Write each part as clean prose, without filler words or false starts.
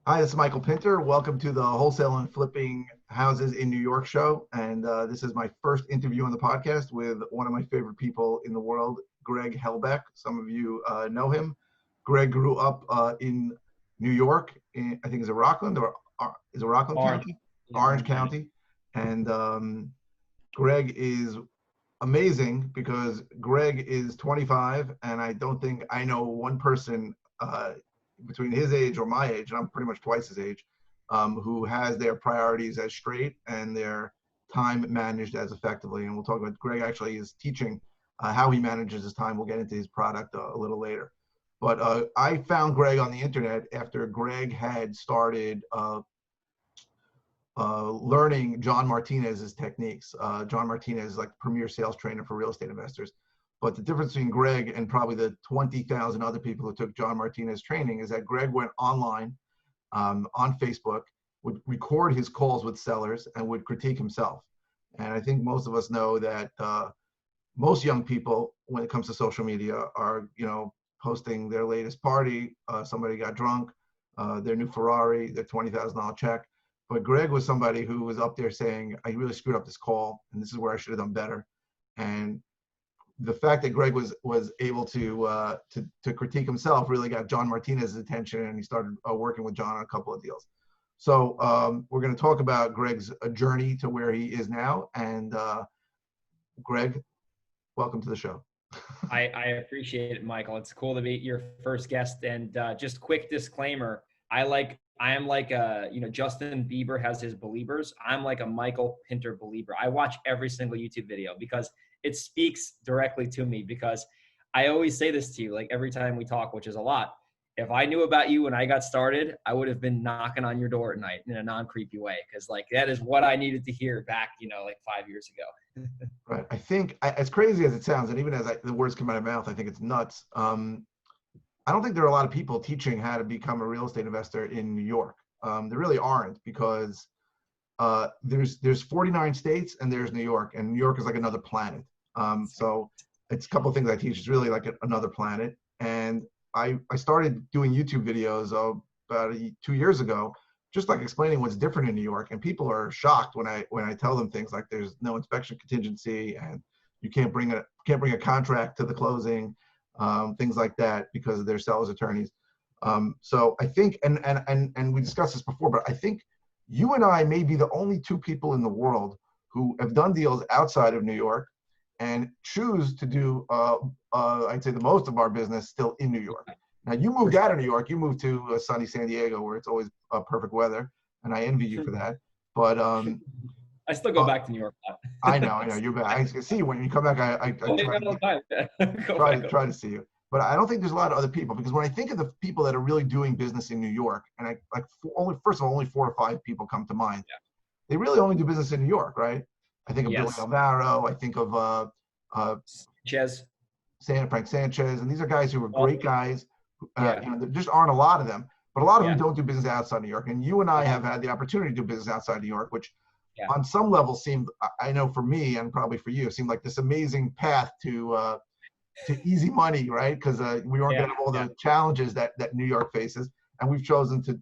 Hi, this is Michael Pinter. Welcome to the Wholesale and Flipping Houses in New York show. And this is my first interview on the podcast with one of my favorite people in the world, Greg Helbeck. Some of you know him. Greg grew up in New York, I think is it Rockland or is it Rockland Orange. County? Yeah, Orange Orange County. County. And Greg is amazing because Greg is 25, and I don't think I know one person between his age or my age, and I'm pretty much twice his age, who has their priorities as straight and their time managed as effectively. And we'll talk about Greg actually is teaching how he manages his time. We'll get into his product a little later. But I found Greg on the internet after Greg had started learning John Martinez's techniques. John Martinez is like premier sales trainer for real estate investors. But the difference between Greg and probably the 20,000 other people who took John Martinez training is that Greg went online on Facebook, would record his calls with sellers and would critique himself. And I think most of us know that most young people, when it comes to social media, are, posting their latest party, somebody got drunk, their new Ferrari, their $20,000 check. But Greg was somebody who was up there saying, I really screwed up this call, and this is where I should have done better. And the fact that Greg was able to critique himself really got John Martinez's attention, and he started working with John on a couple of deals. So we're going to talk about Greg's journey to where he is now. And Greg, welcome to the show. I appreciate it, Michael. It's cool to be your first guest. And just quick disclaimer, I am like Justin Bieber has his believers. I'm like a Michael Pinter believer. I watch every single YouTube video because it speaks directly to me, because I always say this to you, like every time we talk, which is a lot. If I knew about you when I got started, I would have been knocking on your door at night in a non-creepy way. Cause like, that is what I needed to hear back, like 5 years ago. Right. I think, as crazy as it sounds, and even as the words come out of my mouth, I think it's nuts. I don't think there are a lot of people teaching how to become a real estate investor in New York. There really aren't, because there's 49 states and there's New York, and New York is like another planet. So it's a couple of things I teach. It's really like another planet. And I started doing YouTube videos about 2 years ago, just like explaining what's different in New York. And people are shocked when I tell them things like there's no inspection contingency, and you can't bring a contract to the closing, things like that, because of their sellers' attorneys. So I think, and we discussed this before, but I think you and I may be the only two people in the world who have done deals outside of New York and choose to do, I'd say, the most of our business still in New York. Now, you moved out of New York. You moved to sunny San Diego, where it's always perfect weather, and I envy you for that. But I still go back to New York. I know, you're back. I can see you when you come back. I try to see you. But I don't think there's a lot of other people, because when I think of the people that are really doing business in New York, and first of all, only 4 or 5 people come to mind. Yeah. They really only do business in New York, right? I think of Billy Alvaro. I think of Frank Sanchez, and these are guys who are great guys. There just aren't a lot of them, but a lot of them don't do business outside New York. And you and I have had the opportunity to do business outside New York, which on some level seemed, I know for me and probably for you, seemed like this amazing path to easy money, right? Because we weren't getting all the challenges that New York faces, and we've chosen to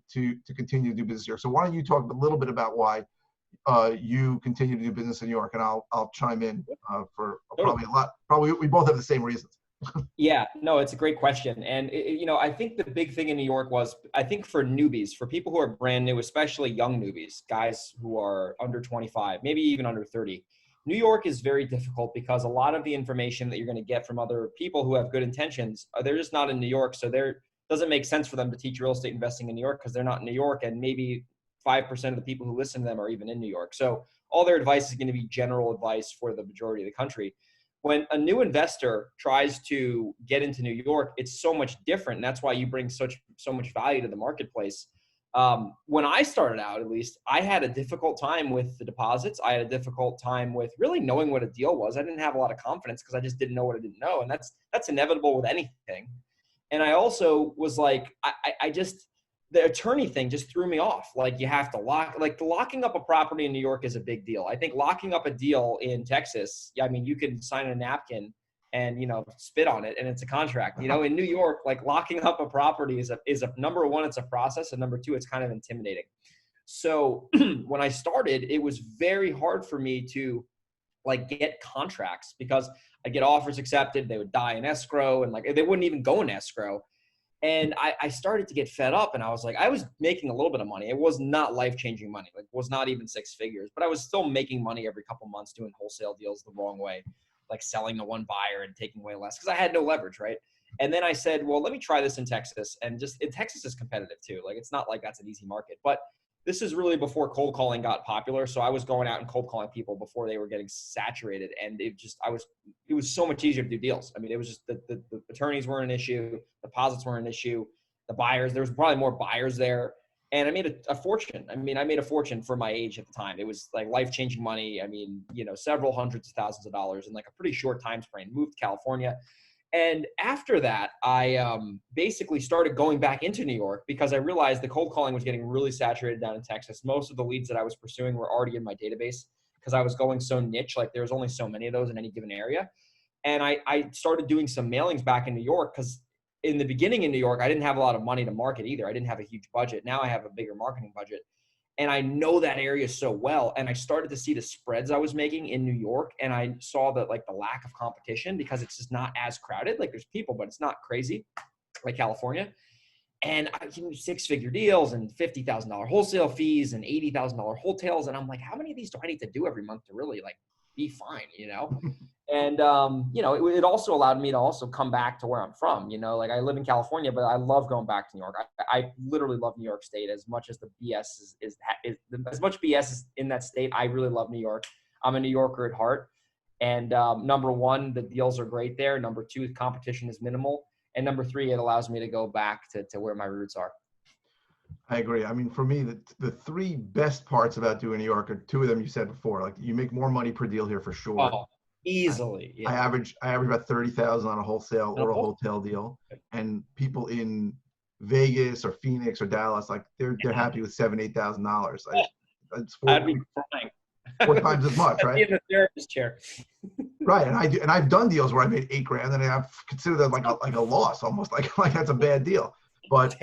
continue to do business here. So why don't you talk a little bit about why you continue to do business in New York, and I'll chime in for probably a lot. Probably we both have the same reasons. Yeah, no, it's a great question. And, I think the big thing in New York was, I think for newbies, for people who are brand new, especially young newbies, guys who are under 25, maybe even under 30, New York is very difficult, because a lot of the information that you're going to get from other people who have good intentions, they're just not in New York. So there doesn't make sense for them to teach real estate investing in New York, because they're not in New York. And maybe 5% of the people who listen to them are even in New York. So all their advice is going to be general advice for the majority of the country. When a new investor tries to get into New York, it's so much different. And that's why you bring so much value to the marketplace. When I started out, at least, I had a difficult time with the deposits. I had a difficult time with really knowing what a deal was. I didn't have a lot of confidence, because I just didn't know what I didn't know. And that's inevitable with anything. And I also was like, the attorney thing just threw me off. Like, you have to locking up a property in New York is a big deal. I think locking up a deal in Texas, you can sign a napkin and, you know, spit on it and it's a contract. You know, in New York, like locking up a property is a number one, it's a process. And number two, it's kind of intimidating. So when I started, it was very hard for me to like get contracts because I get offers accepted. They would die in escrow and like, they wouldn't even go in escrow. And I started to get fed up and I was like, I was making a little bit of money. It was not life-changing money. Like it was not even six figures, but I was still making money every couple months doing wholesale deals the wrong way, like selling to one buyer and taking way less because I had no leverage, right? And then I said, well, let me try this in Texas. And just in Texas is competitive too. Like it's not like that's an easy market, but this is really before cold calling got popular. So I was going out and cold calling people before they were getting saturated. And it was so much easier to do deals. I mean, it was just the attorneys weren't an issue. Deposits weren't an issue. The buyers, there was probably more buyers there. And I made a fortune. I mean, I made a fortune for my age at the time. It was like life-changing money. I mean, you know, several hundreds of thousands of dollars in like a pretty short time frame. Moved to California. And after that, I basically started going back into New York because I realized the cold calling was getting really saturated down in Texas. Most of the leads that I was pursuing were already in my database because I was going so niche. Like there was only so many of those in any given area. And I started doing some mailings back in New York because in the beginning in New York, I didn't have a lot of money to market either. I didn't have a huge budget. Now I have a bigger marketing budget. And I know that area so well. And I started to see the spreads I was making in New York. And I saw that like the lack of competition because it's just not as crowded. Like there's people, but it's not crazy like California. And I can do six-figure deals and $50,000 wholesale fees and $80,000 wholesales. And I'm like, how many of these do I need to do every month to really like be fine, you know? And, you know, it also allowed me to also come back to where I'm from, you know, like I live in California, but I love going back to New York. I literally love New York State as much as the BS is as much BS is in that state. I really love New York. I'm a New Yorker at heart. And number one, the deals are great there. Number two, the competition is minimal. And number three, it allows me to go back to where my roots are. I agree. I mean, for me, the three best parts about doing New York are two of them you said before. Like you make more money per deal here for sure. Oh, easily. Yeah. I average about 30,000 on a wholesale or a hotel deal, and people in Vegas or Phoenix or Dallas, like they're happy with $7,000-8,000. Like, it's I'd be crying. four times as much, right? In the therapist chair. Right, and I've done deals where I made $8,000, and I've considered that like a loss, almost like that's a bad deal. But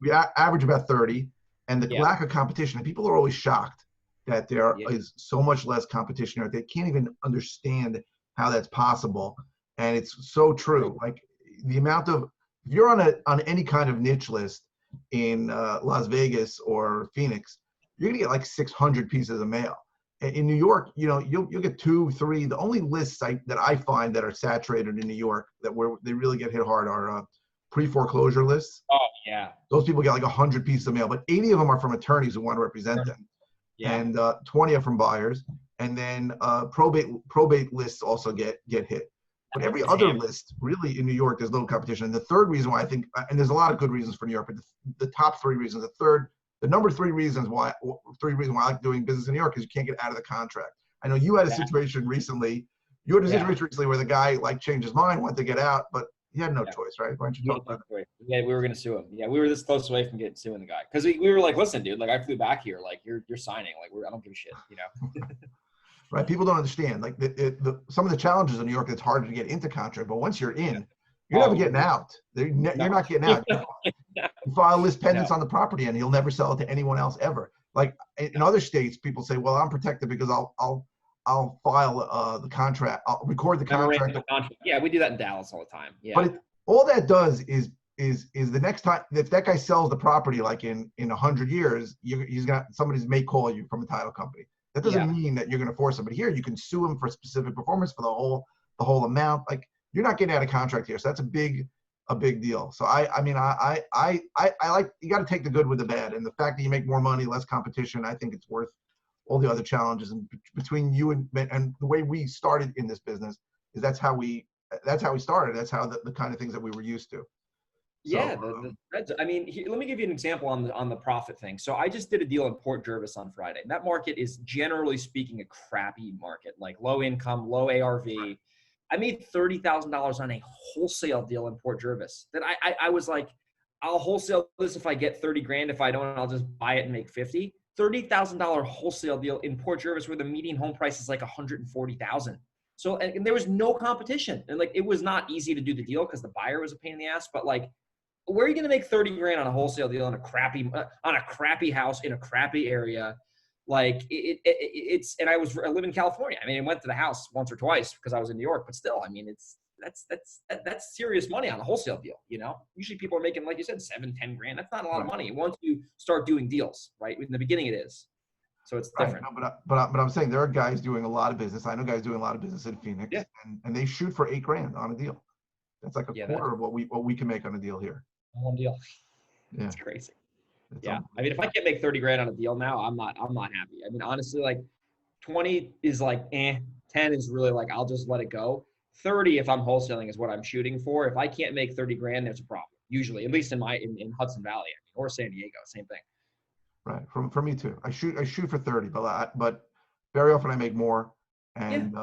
we average about 30, and the lack of competition, and people are always shocked that there is so much less competition. They can't even understand how that's possible, and it's so true. Like the amount of, if you're on any kind of niche list in Las Vegas or Phoenix, you're gonna get like 600 pieces of mail. In New York, you know, you'll get 2, 3. The only lists that I find that are saturated in New York that where they really get hit hard are pre-foreclosure lists. Oh yeah. Those people get like 100 pieces of mail, but 80 of them are from attorneys who want to represent them. Yeah. And 20 are from buyers. And then probate lists also get hit. But every other list, really in New York, there's little competition. And the third reason why I think, and there's a lot of good reasons for New York, but the top three reasons, the number three reason why I like doing business in New York is you can't get out of the contract. I know you had a situation recently. You had a situation recently where the guy like changed his mind, wanted to get out, but he had no choice, right? Why don't you talk about it? Yeah, we were gonna sue him. Yeah, we were this close away from suing the guy because we were like, listen, dude, like I flew back here, like you're signing, like I don't give a shit, you know. Right? People don't understand. Like some of the challenges in New York, it's harder to get into contract, but once you're in, you're never getting out. You're not getting out. You file list pendants on the property, and he'll never sell it to anyone else ever. Like in other states, people say, "Well, I'm protected because I'll file the contract. I'll record the contract." Yeah, we do that in Dallas all the time. Yeah. But all that does is the next time if that guy sells the property, like in 100 years, somebody may call you from a title company. That doesn't mean that you're going to force him. But here, you can sue him for specific performance for the whole amount. Like you're not getting out of contract here, so that's a big deal. So I mean I like, you got to take the good with the bad, and the fact that you make more money, less competition, I think it's worth all the other challenges. And between you and the way we started in this business is that's how we started. That's how the kind of things that we were used to. So, yeah, I mean, let me give you an example on the profit thing. So I just did a deal in Port Jervis on Friday. That market is generally speaking a crappy market, like low income, low ARV. I made $30,000 on a wholesale deal in Port Jervis. That I was like, I'll wholesale this if I get 30 grand. If I don't, I'll just buy it and make 50. $30,000 wholesale deal in Port Jervis where the median home price is like 140,000. So, and there was no competition. And like, it was not easy to do the deal because the buyer was a pain in the ass, but like, where are you going to make 30 grand on a wholesale deal on a crappy house in a crappy area? Like it's, and I live in California. I mean, I went to the house once or twice because I was in New York, but still, I mean, that's serious money on a wholesale deal. You know, usually people are making, like you said, 7-10 grand. That's not a lot of money once you start doing deals, right? In the beginning it is. So it's different. No, but I'm saying there are guys doing a lot of business. I know guys doing a lot of business in Phoenix, and they shoot for 8 grand on a deal. That's like a quarter of what we can make on a deal here. One deal. Yeah, it's crazy. I mean, if I can't make 30 grand on a deal now, I'm not happy. I mean, honestly, like 20 is like 10 is really like I'll just let it go. 30, if I'm wholesaling, is what I'm shooting for. If I can't make 30 grand, there's a problem. Usually, at least in Hudson Valley, or San Diego, same thing. Right. For me too. I shoot for 30, but very often I make more, and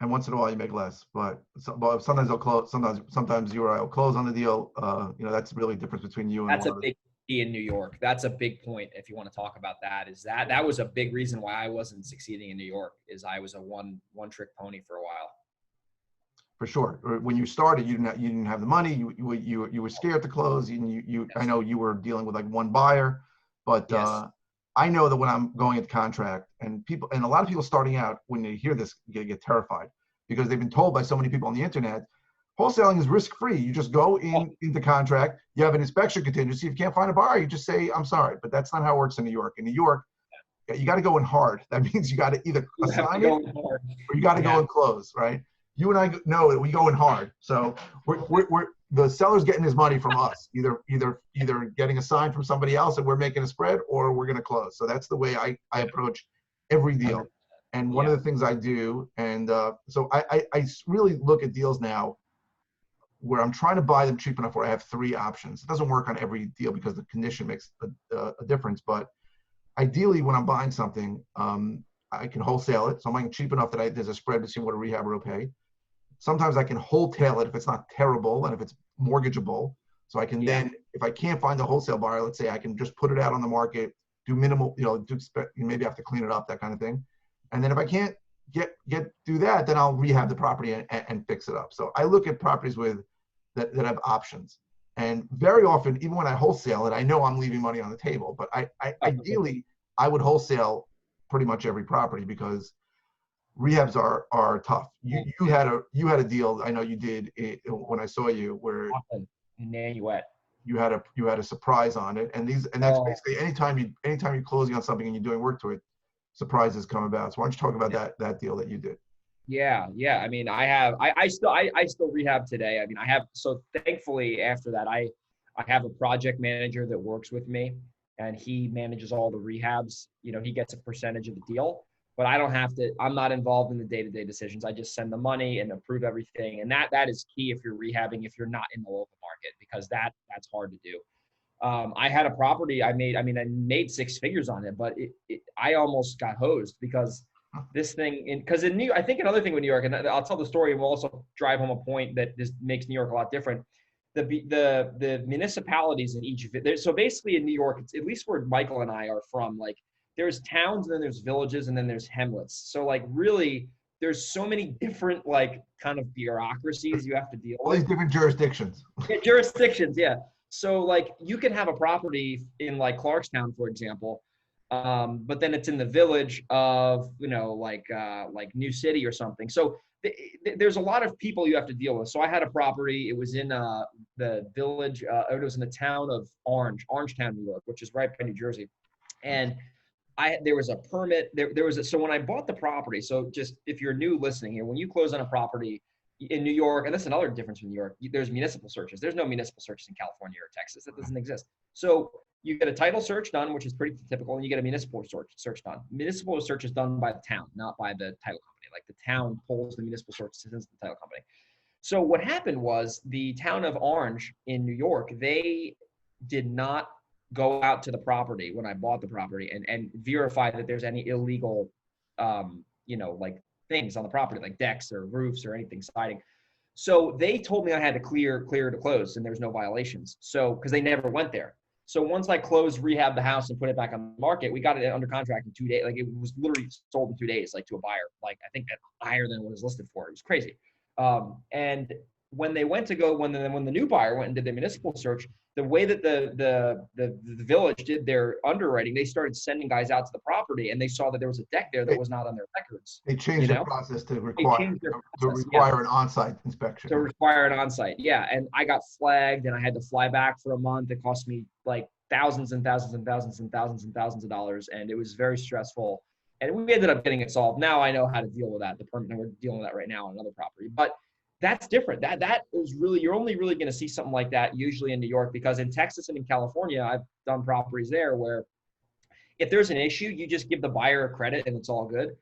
once in a while you make less. But sometimes I'll close. Sometimes you or I will close on the deal. That's really the difference between you and. That's a big key in New York. That's a big point. If you want to talk about that, is that was a big reason why I wasn't succeeding in New York. Is I was a one trick pony for a while. For sure. When you started, you didn't have the money. You were scared to close. I know you were dealing with like one buyer, but I know that when I'm going into contract, and a lot of people starting out, when they hear this, get terrified because they've been told by so many people on the internet, wholesaling is risk-free. You just go into contract. You have an inspection contingency. If you can't find a buyer, you just say, I'm sorry. But that's not how it works in New York. In New York, you got to go in hard. That means you got to either assign it or you got to go and close, right? You and I know that we go in hard. So we're the seller's getting his money from us, either getting a sign from somebody else and we're making a spread, or we're going to close. So that's the way I approach every deal. And one of the things I do, and so I really look at deals now where I'm trying to buy them cheap enough where I have 3 options. It doesn't work on every deal because the condition makes a difference. But ideally, when I'm buying something, I can wholesale it. So I'm buying cheap enough that there's a spread between what a rehabber will pay. Sometimes I can wholesale it if it's not terrible and if it's mortgageable. So I can then, if I can't find a wholesale buyer, let's say I can just put it out on the market, do minimal, maybe have to clean it up, that kind of thing. And then if I can't do that, then I'll rehab the property and fix it up. So I look at properties that have options. And very often, even when I wholesale it, I know I'm leaving money on the table. But ideally, I would wholesale pretty much every property because rehabs are tough. You had a deal, I know you did when I saw you, where you had a surprise on it, and that's basically anytime you're closing on something and you're doing work to it, surprises come about. So why don't you talk about that deal that you did? Yeah. I mean, I still rehab today. I mean, so thankfully after that, I have a project manager that works with me, and he manages all the rehabs. He gets a percentage of the deal. But I don't have to, I'm not involved in the day-to-day decisions. I just send the money and approve everything. And that is key if you're rehabbing, if you're not in the local market, because that's hard to do. I had a property I made 6 figures on it, but I almost got hosed because this thing, I think another thing with New York, and I'll tell the story and we'll also drive home a point that this makes New York a lot different. The municipalities in each, so basically in New York, it's at least where Michael and I are from, like, there's towns and then there's villages and then there's hamlets. So like really there's so many different like kind of bureaucracies you have to deal with. All these different jurisdictions. Yeah. So like you can have a property in like Clarkstown, for example, but then it's in the village of, like New City or something. So there's a lot of people you have to deal with. So I had a property, it was in the village, it was in the town of Orangetown, New York, which is right by New Jersey. And there was a permit, so when I bought the property, so just if you're new listening here, when you close on a property in New York, and that's another difference in New York, there's municipal searches. There's no municipal searches in California or Texas. That doesn't exist. So you get a title search done, which is pretty typical, and you get a municipal search done. Municipal search is done by the town, not by the title company. Like the town pulls the municipal search since the title company. So what happened was the town of Orange in New York, they did not go out to the property when I bought the property and verify that there's any illegal, like things on the property, like decks or roofs or anything, siding. So they told me I had to clear to close and there's no violations. So, because they never went there. So once I closed, rehab the house and put it back on the market, we got it under contract in 2 days. Like it was literally sold in 2 days, like to a buyer. Like I think that higher than what it was listed for. It was crazy. And when they went to go, when the new buyer went and did the municipal search, the way that the village did their underwriting, they started sending guys out to the property, and they saw that there was a deck there that was not on their records. They changed the process to require an on-site inspection. To require an on-site, yeah. And I got flagged, and I had to fly back for a month. It cost me like thousands and thousands and thousands and thousands and thousands of dollars, and it was very stressful. And we ended up getting it solved. Now I know how to deal with that. We're dealing with that right now on another property, but that's different. That is really, you're only really going to see something like that usually in New York, because in Texas and in California, I've done properties there where if there's an issue, you just give the buyer a credit and it's all good.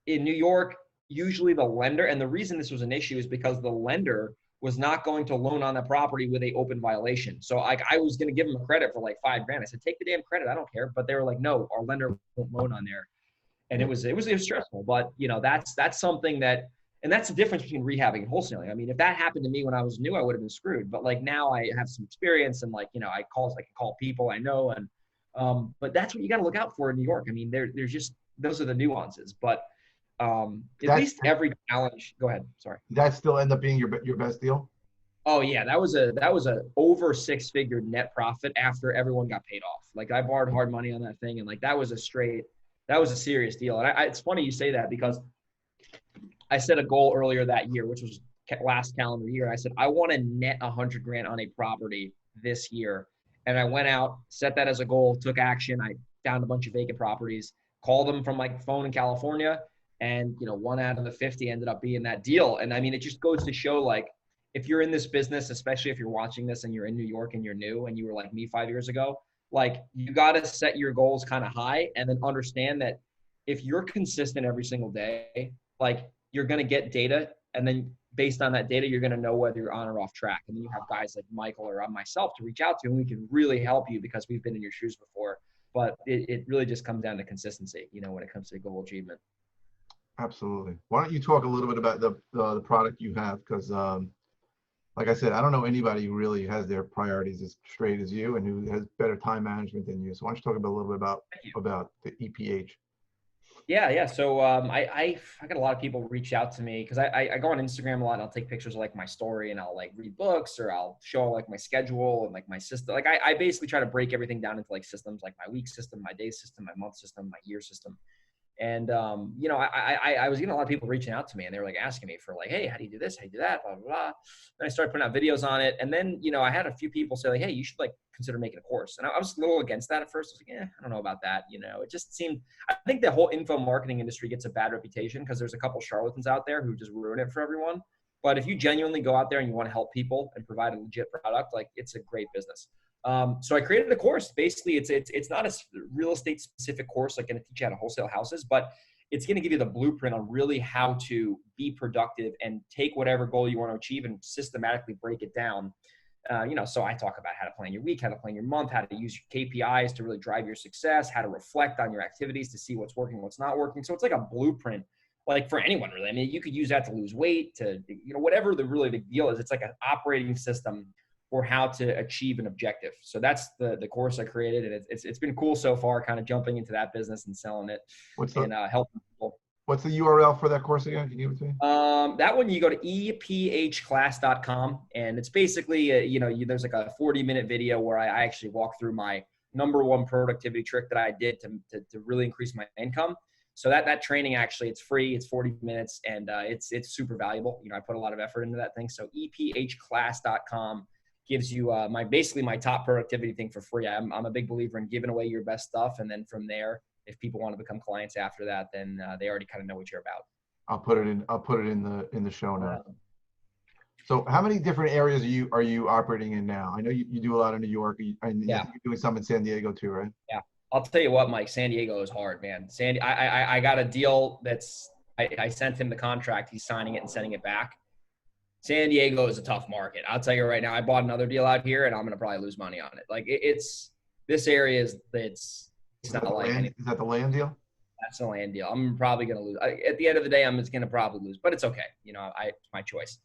In New York, usually the lender, and the reason this was an issue is because the lender was not going to loan on the property with a open violation. So I was going to give them a credit for like $5,000. I said, take the damn credit. I don't care. But they were like, no, our lender won't loan on there. And it was stressful, but that's something that, and that's the difference between rehabbing and wholesaling. I mean, if that happened to me when I was new, I would have been screwed. But like now I have some experience, and like, I can call people I know. And, but that's what you got to look out for in New York. I mean, there's just, those are the nuances, but at least every challenge, go ahead. Sorry. That still end up being your best deal? Oh yeah. That was a over 6-figure net profit after everyone got paid off. Like I borrowed hard money on that thing. And like, that was a serious deal. And it's funny you say that, because I set a goal earlier that year, which was last calendar year. I said, I want to net $100,000 on a property this year. And I went out, set that as a goal, took action. I found a bunch of vacant properties, called them from my phone in California. And, 1 out of the 50 ended up being that deal. And I mean, it just goes to show, like, if you're in this business, especially if you're watching this and you're in New York and you're new and you were like me 5 years ago, like you got to set your goals kind of high, and then understand that if you're consistent every single day, like you're going to get data. And then based on that data, you're going to know whether you're on or off track. And then you have guys like Michael or myself to reach out to, and we can really help you because we've been in your shoes before. But it really just comes down to consistency, when it comes to goal achievement. Absolutely. Why don't you talk a little bit about the product you have? Because like I said, I don't know anybody who really has their priorities as straight as you and who has better time management than you. So why don't you talk a little bit about the EPH? Yeah. So I got a lot of people reach out to me because I go on Instagram a lot, and I'll take pictures of like my story, and I'll like read books, or I'll show like my schedule and like my system. Like I basically try to break everything down into like systems, like my week system, my day system, my month system, my year system. And, I was getting a lot of people reaching out to me, and they were like asking me for like, hey, how do you do this? How do you do that? Blah, blah, blah. And I started putting out videos on it. And then, I had a few people say like, hey, you should like consider making a course. And I was a little against that at first. I was like, I don't know about that. It just seemed, I think the whole info marketing industry gets a bad reputation because there's a couple charlatans out there who just ruin it for everyone. But if you genuinely go out there and you want to help people and provide a legit product, like it's a great business. So I created a course. Basically, it's not a real estate specific course like going to teach you how to wholesale houses, but it's going to give you the blueprint on really how to be productive and take whatever goal you want to achieve and systematically break it down. So I talk about how to plan your week, how to plan your month, how to use your KPIs to really drive your success, how to reflect on your activities to see what's working, what's not working. So it's like a blueprint, like for anyone really. I mean, you could use that to lose weight, to, whatever the really big deal is. It's like an operating system for how to achieve an objective. So that's the course I created, and it's been cool so far, kind of jumping into that business and selling it and helping people. What's the URL for that course again? Can you give it to me? That one, you go to ephclass.com, and it's basically, there's like a 40-minute video where I actually walk through my #1 productivity trick that I did to really increase my income. So that training, actually, it's free. It's 40 minutes, and it's super valuable. I put a lot of effort into that thing. So ephclass.com gives you my top productivity thing for free. I'm a big believer in giving away your best stuff, and then from there, if people want to become clients after that, then they already kind of know what you're about. I'll put it in the show notes. So how many different areas are you operating in now? I know you do a lot in New York, and you're doing some in San Diego too, right? Yeah. I'll tell you what, Mike, San Diego is hard, man. I got a deal I sent him the contract. He's signing it and sending it back. San Diego is a tough market. I'll tell you right now, I bought another deal out here, and I'm going to probably lose money on it. Like this area it's not like anything. Is that the land deal? That's the land deal. I'm probably going to lose. At the end of the day, I'm just going to probably lose, but it's okay. It's my choice.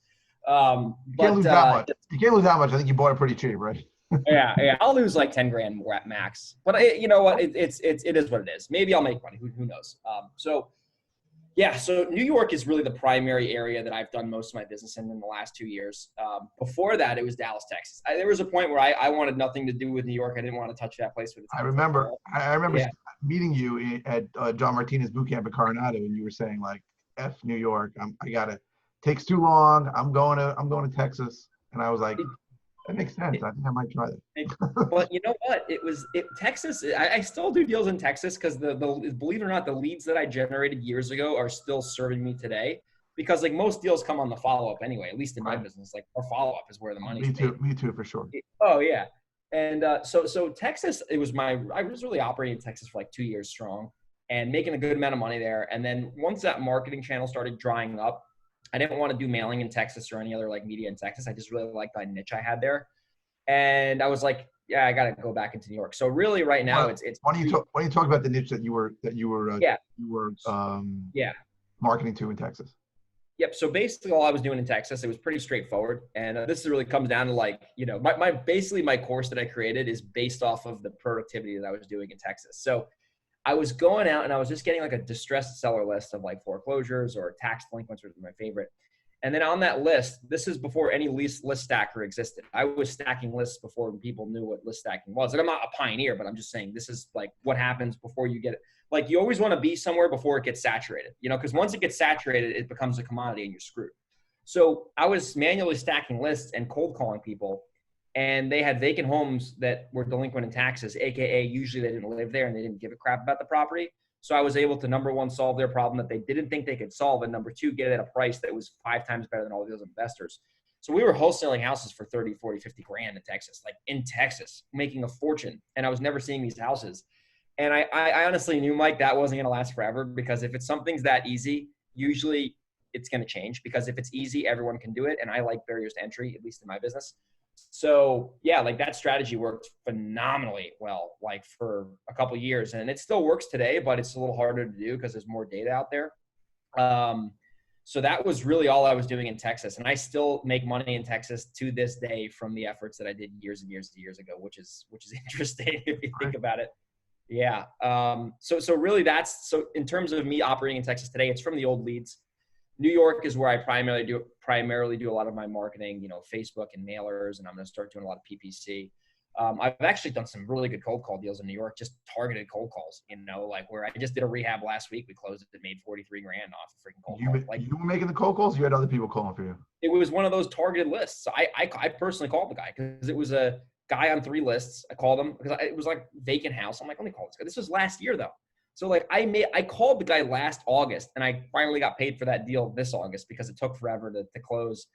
You can't lose that much. You can't lose that much. I think you bought it pretty cheap, right? Yeah. I'll lose like 10 grand more at max, but you know what? It is what it is. Maybe I'll make money. Who knows? So New York is really the primary area that I've done most of my business in the last 2 years. Before that, it was Dallas, Texas. There was a point where I wanted nothing to do with New York. I didn't want to touch that place with its I remember, Yeah. meeting you at John Martinez boot camp at Coronado, and you were saying like, "F New York, I gotta, takes too long. I'm going to Texas," and I was like, that makes sense. I think I might try that. But you know what? Texas. I still do deals in Texas because the believe it or not, the leads that I generated years ago are still serving me today. Because like most deals come on the follow up anyway. At least in my business, like our follow up is where the money's made. Me too, for sure. Oh yeah, and so Texas. I was really operating in Texas for like 2 years strong and making a good amount of money there. And then once that marketing channel started drying up, I didn't want to do mailing in Texas or any other like media in Texas. I just really liked that niche I had there. And I was like, yeah, I got to go back into New York. So really right now it's why don't you talk about the niche that you were marketing to in Texas? Yep. So basically all I was doing in Texas, it was pretty straightforward. And this really comes down to like, you know, my course that I created is based off of the productivity that I was doing in Texas. So I was going out and I was just getting like a distressed seller list of like foreclosures or tax delinquents, which is my favorite. And then on that list, this is before any list stacker existed. I was stacking lists before people knew what list stacking was. And I'm not a pioneer, but I'm just saying this is like what happens before you get it. Like you always want to be somewhere before it gets saturated, you know, because once it gets saturated, it becomes a commodity and you're screwed. So I was manually stacking lists and cold calling people, and they had vacant homes that were delinquent in taxes, AKA usually they didn't live there and they didn't give a crap about the property. So I was able to, number one, solve their problem that they didn't think they could solve, and number two, get it at a price that was 5 times better than all the other investors. So we were wholesaling houses for 30, 40, 50 grand in Texas, making a fortune. And I was never seeing these houses. And I honestly knew, Mike, that wasn't going to last forever, because if something's that easy, usually it's going to change, because if it's easy, everyone can do it. And I like barriers to entry, at least in my business. So yeah, like that strategy worked phenomenally well, like for a couple of years, and it still works today, but it's a little harder to do because there's more data out there. So that was really all I was doing in Texas. And I still make money in Texas to this day from the efforts that I did years and years ago, which is interesting if you think about it. Yeah. So really so in terms of me operating in Texas today, it's from the old leads. New York is where I primarily do a lot of my marketing, you know, Facebook and mailers, and I'm going to start doing a lot of PPC. I've actually done some really good cold call deals in New York, just targeted cold calls, you know, like where I just did a rehab last week. We closed it, made 43 grand off a freaking cold call. Like, you were making the cold calls? You had other people calling for you? It was one of those targeted lists. I personally called the guy because it was a guy on 3 lists. I called him because it was like vacant house. I'm like, let me call this guy. This was last year though. So like I called the guy last August, and I finally got paid for that deal this August because it took forever to close.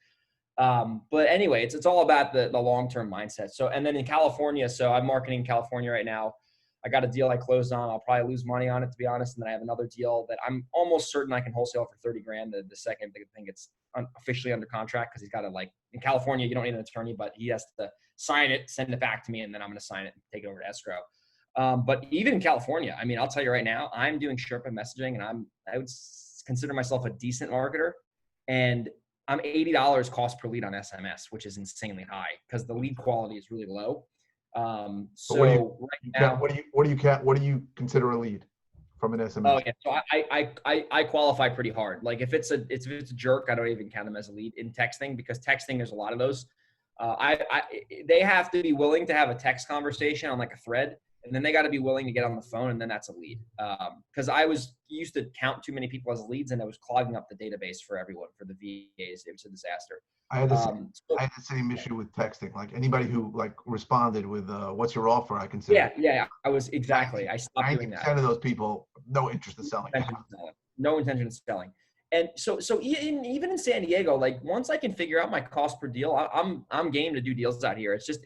But anyway, it's all about the long-term mindset. So, and then in California, so I'm marketing in California right now. I got a deal I closed on. I'll probably lose money on it, to be honest. And then I have another deal that I'm almost certain I can wholesale for 30 grand. The second thing it's officially under contract, because he's got to, like, in California, you don't need an attorney, but he has to sign it, send it back to me, and then I'm going to sign it and take it over to escrow. But even in California, I mean, I'll tell you right now, I'm doing Sherpa messaging, and I would consider myself a decent marketer, and I'm $80 cost per lead on SMS, which is insanely high because the lead quality is really low. So what do you consider a lead from an SMS? Oh yeah, so I qualify pretty hard. Like if it's a jerk, I don't even count them as a lead in texting, because texting, there's a lot of those. They have to be willing to have a text conversation on like a thread, and then they got to be willing to get on the phone, and then that's a lead. Because I used to count too many people as leads, and I was clogging up the database for everyone, for the VAs. It was a disaster. I had the same issue with texting. Like anybody who like responded with "What's your offer?" I consider. Yeah. I stopped doing that. 90% of those people, no interest in selling. No intention of selling. And so even in San Diego, like once I can figure out my cost per deal, I'm game to do deals out here. It's just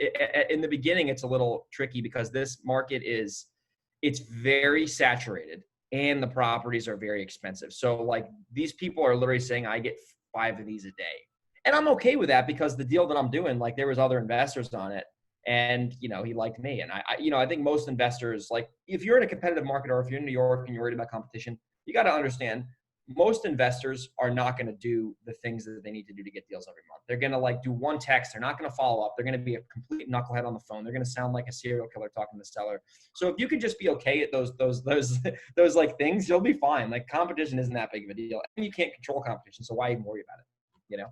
in the beginning, it's a little tricky because this market it's very saturated and the properties are very expensive. So like these people are literally saying I get 5 of these a day, and I'm okay with that because the deal that I'm doing, like there was other investors on it, and you know he liked me, and I think most investors, like if you're in a competitive market or if you're in New York and you're worried about competition, you got to understand. most investors are not going to do the things that they need to do to get deals every month. They're going to like do one text. They're not going to follow up. They're going to be a complete knucklehead on the phone. They're going to sound like a serial killer talking to the seller. So if you could just be okay at those like things, you'll be fine. Like competition isn't that big of a deal, and you can't control competition. So why even worry about it? You know?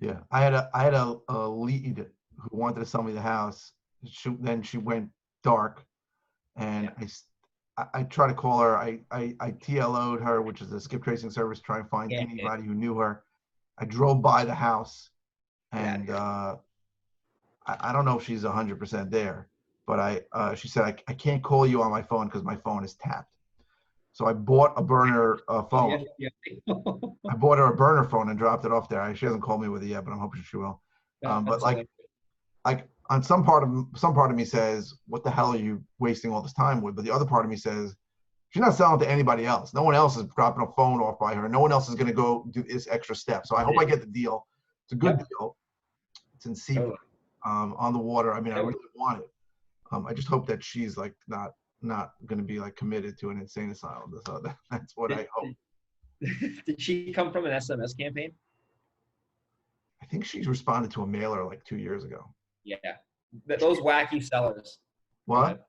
Yeah, I had a lead who wanted to sell me the house. Then she went dark, and I tried to call her. I TLO'd her, which is a skip tracing service, to try and find anybody who knew her. I drove by the house, and I don't know if she's 100% there, but she said I can't call you on my phone because my phone is tapped. So I bought a burner phone. I bought her a burner phone and dropped it off there. She hasn't called me with it yet, but I'm hoping she will. But like on some part of me says, what the hell are you wasting all this time with? But the other part of me says, she's not selling to anybody else. No one else is dropping a phone off by her. No one else is going to go do this extra step. So I hope I get the deal. It's a good deal. It's in Seabrook, on the water. I mean, I really want it. I just hope that she's like not going to be like committed to an insane asylum. So that's what I hope. Did she come from an SMS campaign? I think she's responded to a mailer like 2 years ago. Yeah, those wacky sellers. What?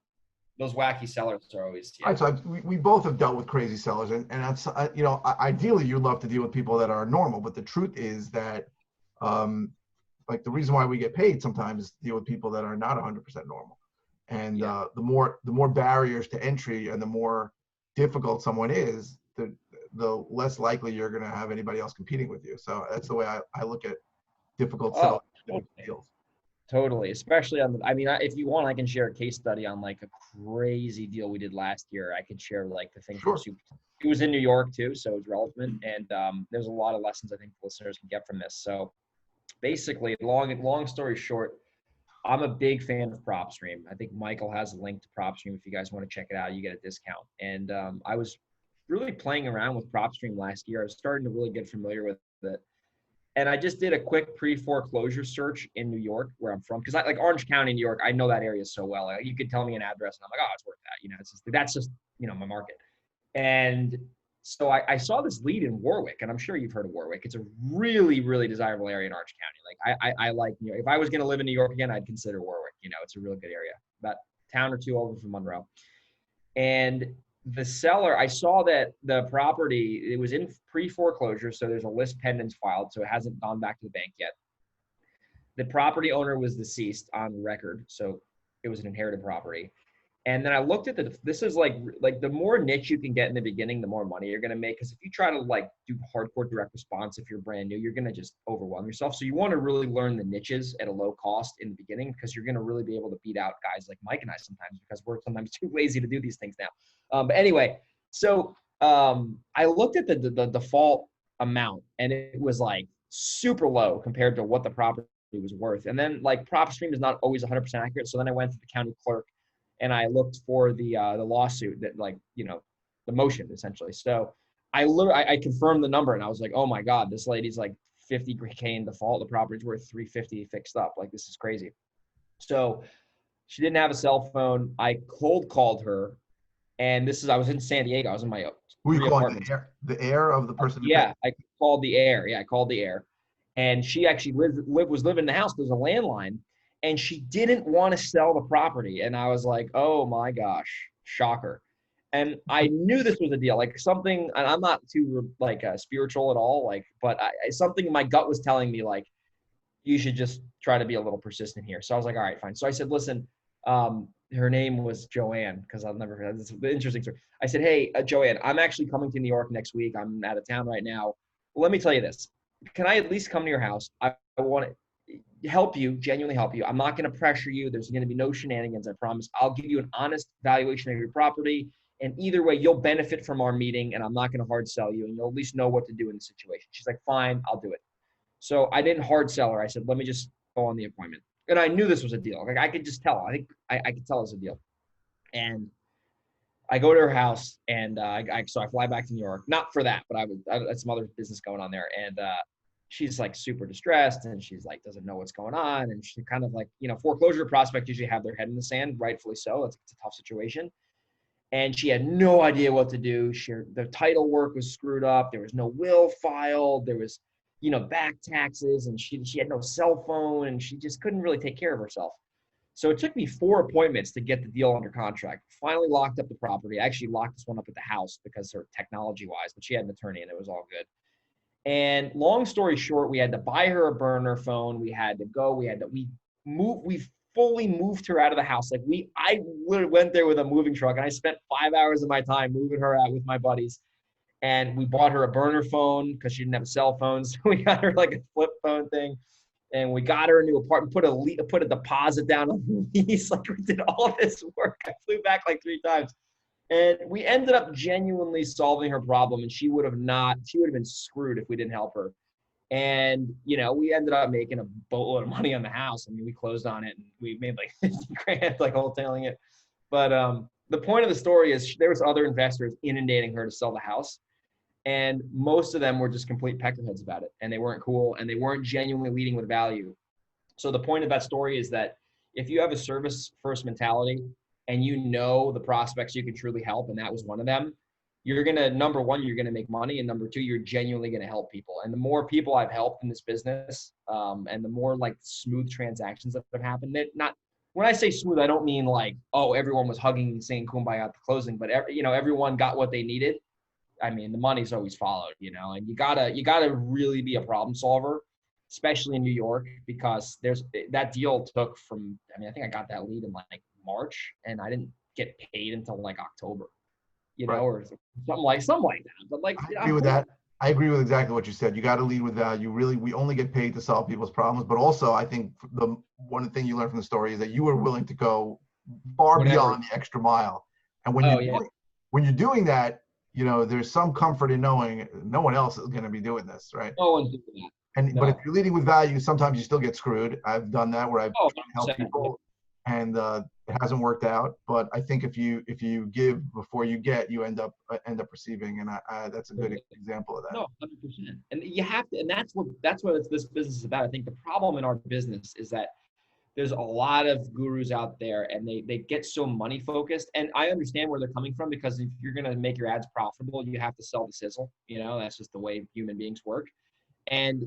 Those wacky sellers are always. All right, so we both have dealt with crazy sellers, and that's ideally you'd love to deal with people that are normal, but the truth is that like the reason why we get paid sometimes is to deal with people that are not 100% normal, and the more barriers to entry and the more difficult someone is, the less likely you're going to have anybody else competing with you. So that's the way I look at difficult sellers, deals. Totally, especially on the, I mean, if you want, I can share a case study on like a crazy deal we did last year. I could share like the things. Sure. It was in New York too, so it's relevant, and there's a lot of lessons I think listeners can get from this. So basically, long story short, I'm a big fan of PropStream. I think Michael has a link to PropStream. If you guys want to check it out, you get a discount. And I was really playing around with PropStream last year. I was starting to really get familiar with it. And I just did a quick pre-foreclosure search in New York, where I'm from, because like Orange County, New York, I know that area so well. Like, you could tell me an address, and I'm like, oh, it's worth that. You know, that's just my market. And so I saw this lead in Warwick, and I'm sure you've heard of Warwick. It's a really, really desirable area in Orange County. Like I like, if I was going to live in New York again, I'd consider Warwick. It's a real good area, about a town or two over from Monroe. And the seller, I saw that the property, it was in pre-foreclosure, so there's a list pendants filed, so it hasn't gone back to the bank yet. The property owner was deceased on record, so it was an inherited property. And then I looked at this is like the more niche you can get in the beginning, the more money you're going to make. Because if you try to like do hardcore direct response, if you're brand new, you're going to just overwhelm yourself. So you want to really learn the niches at a low cost in the beginning, because you're going to really be able to beat out guys like Mike and I sometimes, because we're sometimes too lazy to do these things now. But anyway, so I looked at the default amount, and it was like super low compared to what the property was worth. And then like PropStream is not always 100% accurate. So then I went to the county clerk, and I looked for the lawsuit that, like, the motion essentially. So I confirmed the number, and I was like, oh my God, this lady's like 50K in default. The property's worth 350 fixed up. Like, this is crazy. So she didn't have a cell phone. I cold called her, and I was in San Diego. I was in my Who are you calling? The heir of the person? Yeah, I called the heir. Yeah, I called the heir, and she actually was living in the house. There's a landline. And she didn't want to sell the property. And I was like, oh my gosh, shocker. And I knew this was a deal, like something, and I'm not too like spiritual at all, like, but something in my gut was telling me, like, you should just try to be a little persistent here. So I was like, all right, fine. So I said, listen, her name was Joanne, because I'll never forget. This is the interesting story. I said, hey, Joanne, I'm actually coming to New York next week. I'm out of town right now. Well, let me tell you this. Can I at least come to your house? I want to help you, genuinely help you. I'm not going to pressure you. There's going to be no shenanigans, I promise. I'll give you an honest valuation of your property, and either way, you'll benefit from our meeting, and I'm not going to hard sell you, and you'll at least know what to do in the situation. She's like, fine, I'll do it. So I didn't hard sell her. I said, let me just go on the appointment. And I knew this was a deal. Like, I could just tell. I think I could tell it was a deal. And I go to her house, and so I fly back to New York. Not for that, but I had some other business going on there. And she's like super distressed, and she's like, doesn't know what's going on. And she kind of like, foreclosure prospects usually have their head in the sand, rightfully so. It's a tough situation. and she had no idea what to do. The title work was screwed up. There was no will filed. There was, back taxes, and she had no cell phone, and she just couldn't really take care of herself. So it took me 4 appointments to get the deal under contract. Finally locked up the property. I actually locked this one up at the house because her technology-wise, but she had an attorney and it was all good. And long story short, we had to buy her a burner phone. We fully moved her out of the house. I literally went there with a moving truck, and I spent 5 hours of my time moving her out with my buddies. And we bought her a burner phone because she didn't have a cell phone. So we got her like a flip phone thing. And we got her a new apartment, put a deposit down on the lease. Like, we did all this work. I flew back like 3 times. And we ended up genuinely solving her problem. And she would have been screwed if we didn't help her. And, we ended up making a boatload of money on the house. I mean, we closed on it and we made like 50 grand, like wholesaling it. But the point of the story is there was other investors inundating her to sell the house. And most of them were just complete peckerheads about it. And they weren't cool, and they weren't genuinely leading with value. So the point of that story is that if you have a service first mentality and the prospects you can truly help, and that was one of them, you're going to, number one, you're going to make money. And number two, you're genuinely going to help people. And the more people I've helped in this business, and the more like smooth transactions that have happened, when I say smooth, I don't mean like, oh, everyone was hugging and saying kumbaya at the closing, but everyone got what they needed. I mean, the money's always followed, and you gotta really be a problem solver, especially in New York, because that deal took I think I got that lead in like March, and I didn't get paid until like October, Right. or something like that. But like, I agree with that. I agree with exactly what you said. You got to lead with value. Really, we only get paid to solve people's problems, but also I think the one thing you learned from the story is that you were willing to go far beyond the extra mile. And when you're doing that, there's some comfort in knowing no one else is going to be doing this, right? No one's doing that. But if you're leading with value, sometimes you still get screwed. I've done that where I've tried to help people, and it hasn't worked out. But I think if you give before you get, you end up receiving, and that's a good example of that. No, 100%. And you have to, and that's what this business is about. I think the problem in our business is that there's a lot of gurus out there, and they get so money focused. And I understand where they're coming from, because if you're going to make your ads profitable, you have to sell the sizzle. That's just the way human beings work. And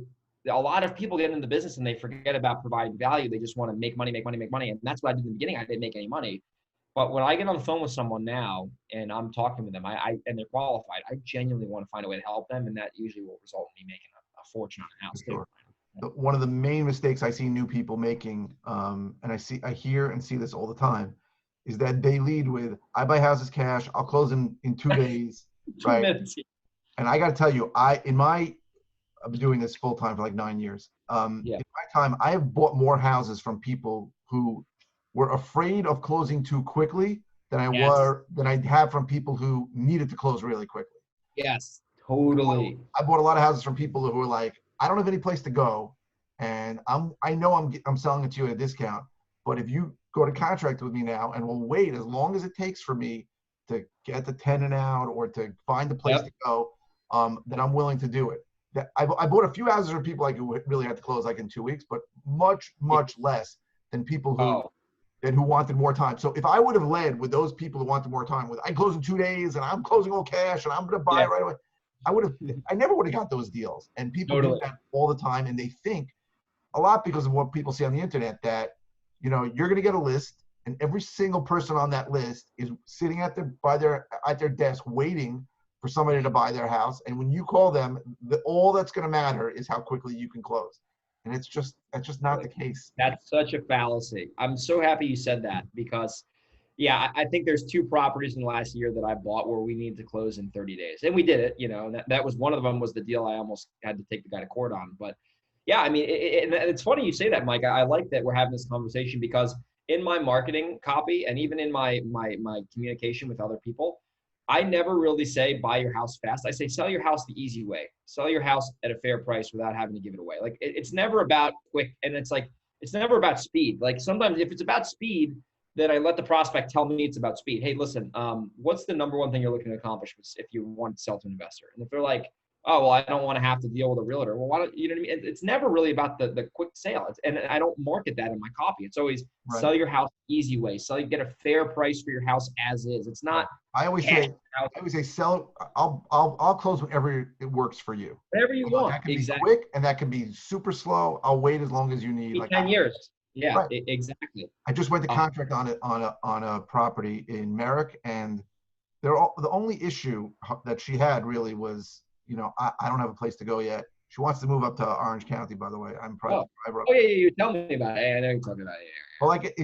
a lot of people get into the business and they forget about providing value. They just want to make money. And that's what I did in the beginning. I didn't make any money. But when I get on the phone with someone now and I'm talking with them, and they're qualified, I genuinely want to find a way to help them. And that usually will result in me making a fortune on a house. Sure. One of the main mistakes I see new people making, and I hear and see this all the time, is that they lead with, I buy houses cash, I'll close in 2 days. 2 minutes. And I got to tell you, I've been doing this full time for like 9 years. In my time, I have bought more houses from people who were afraid of closing too quickly than I have from people who needed to close really quickly. Yes, totally. I bought a lot of houses from people who were like, I don't have any place to go, and I know I'm selling it to you at a discount, but if you go to contract with me now and we'll wait as long as it takes for me to get the tenant out or to find a place to go, then I'm willing to do it. I bought a few houses from people like who really had to close like in 2 weeks, but much less than people who wanted more time. So if I would have led with those people who wanted more time, with I close in 2 days and I'm closing all cash and I'm going to buy right away, I never would have got those deals. And people do that all the time, and they think a lot because of what people see on the internet that, you're going to get a list, and every single person on that list is sitting at their desk waiting for somebody to buy their house. And when you call them, all that's going to matter is how quickly you can close. And that's just not the case. That's such a fallacy. I'm so happy you said that, because I think there's 2 properties in the last year that I bought where we need to close in 30 days. And we did it, and that was one of them was the deal I almost had to take the guy to court on. But yeah, I mean, it's funny you say that, Mike. I like that we're having this conversation, because in my marketing copy and even in my communication with other people, I never really say buy your house fast. I say sell your house the easy way. Sell your house at a fair price without having to give it away. Like it's never about quick, and it's never about speed. Like sometimes if it's about speed, then I let the prospect tell me it's about speed. Hey, listen, what's the number one thing you're looking to accomplish if you want to sell to an investor? And if they're like, oh, well, I don't want to have to deal with a realtor. Well, why don't you know what I mean? It's never really about the quick sale. And I don't market that in my copy. It's always Right. sell your house the easy way. Sell, you get a fair price for your house as is. It's Right. not I always cash say, out, sell. I'll close whenever it works for you. whatever you want. That can be Exactly. quick and that can be super slow. I'll wait as long as you need. Be Like, 10 years. Yeah, right. exactly. I just went to Uh, contract on a property in Merrick, and the only issue that she had really was, I don't have a place to go yet. She wants to move up to Orange County, by the way. I'm probably oh, the driver up oh yeah, there. yeah, you tell me about it. I know you're talking about it. Well, like,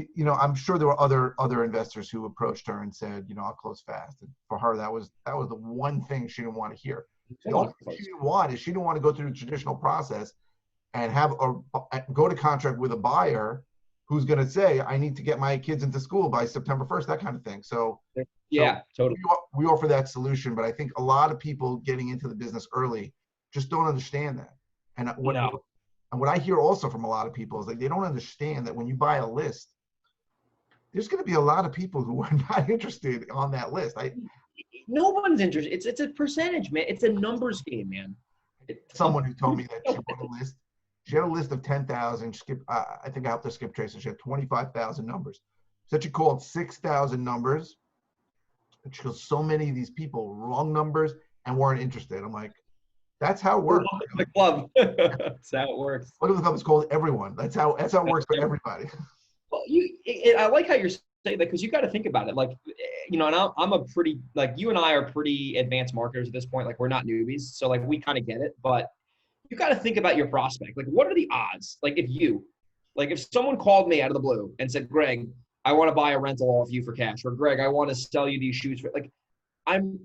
I'm sure there were other investors who approached her and said, I'll close fast. And for her, that was the one thing she didn't want to hear. I The want only to thing she close. didn't want is she didn't want to go through the traditional process and go to contract with a buyer who's going to say, I need to get my kids into school by September 1st, that kind of thing. So Yeah, totally. we offer that solution, but I think a lot of people getting into the business early just don't understand that. And No. what I hear also from a lot of people is like, they don't understand that when you buy a list, there's going to be a lot of people who are not interested on that list. No one's interested. It's a percentage, man. It's a numbers game, man. Someone who told me that she bought a list. She had a list of 10,000. I think I helped her skip trace, and she had 25,000 numbers. So she called 6,000 numbers. And she goes, so many of these people, wrong numbers, and weren't interested. I'm like, that's how it works. The club. That's how it works. What if the club is called everyone? That's how it works for everybody. Well, I like how you're saying that, because you got to think about it. Like, and I'm a pretty, like, you and I are pretty advanced marketers at this point. Like, we're not newbies, so like we kind of get it. But you got to think about your prospect. Like, what are the odds? Like, if someone called me out of the blue and said, Greg, I want to buy a rental off you for cash, or Greg, I want to sell you these shoes for, like, I'm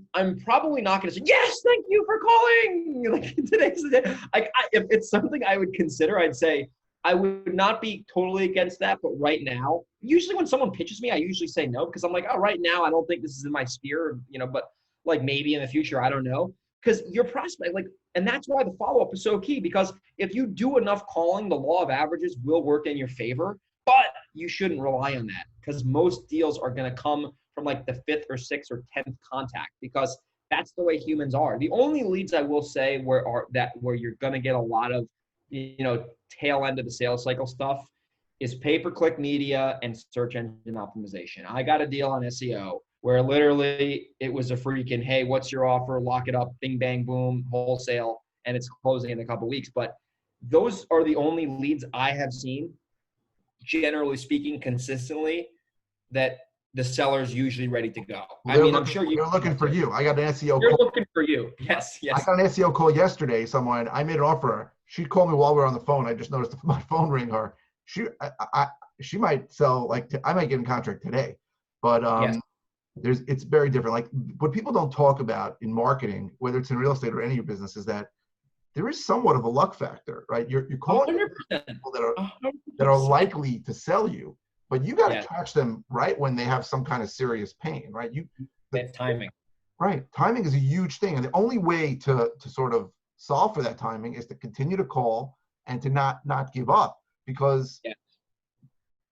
probably not going to say, yes, thank you for calling. Like, today's the day. Like, if it's something I would consider, I'd say I would not be totally against that. But right now, usually when someone pitches me, I usually say no, because I'm like, oh, right now, I don't think this is in my sphere, but like maybe in the future, I don't know. Because your prospect, like, and that's why the follow-up is so key, because if you do enough calling, the law of averages will work in your favor, but you shouldn't rely on that, because most deals are going to come from like the 5th or 6th or 10th contact, because that's the way humans are. The only leads I will say where you're going to get a lot of, tail end of the sales cycle stuff is pay-per-click media and search engine optimization. I got a deal on SEO where literally it was a freaking, hey, what's your offer? Lock it up, bing, bang, boom, wholesale, and it's closing in a couple of weeks. But those are the only leads I have seen, generally speaking, consistently, that the seller's usually ready to go. Well, I'm sure they're looking for you. I got an SEO They're call. looking for you. Yes. I got an SEO call yesterday. I made an offer. She called me while we were on the phone. I just noticed my phone ring her. She might sell, like, I might get in contract today, but Yes. it's very different. Like, what people don't talk about in marketing, whether it's in real estate or any of your business, is that there is somewhat of a luck factor, right? You're calling 100%. people that are 100%. likely to sell you, but you got to Yeah. catch them right when they have some kind of serious pain, right? That timing. Right. Timing is a huge thing. And the only way to sort of solve for that timing is to continue to call and to not give up, because Yeah.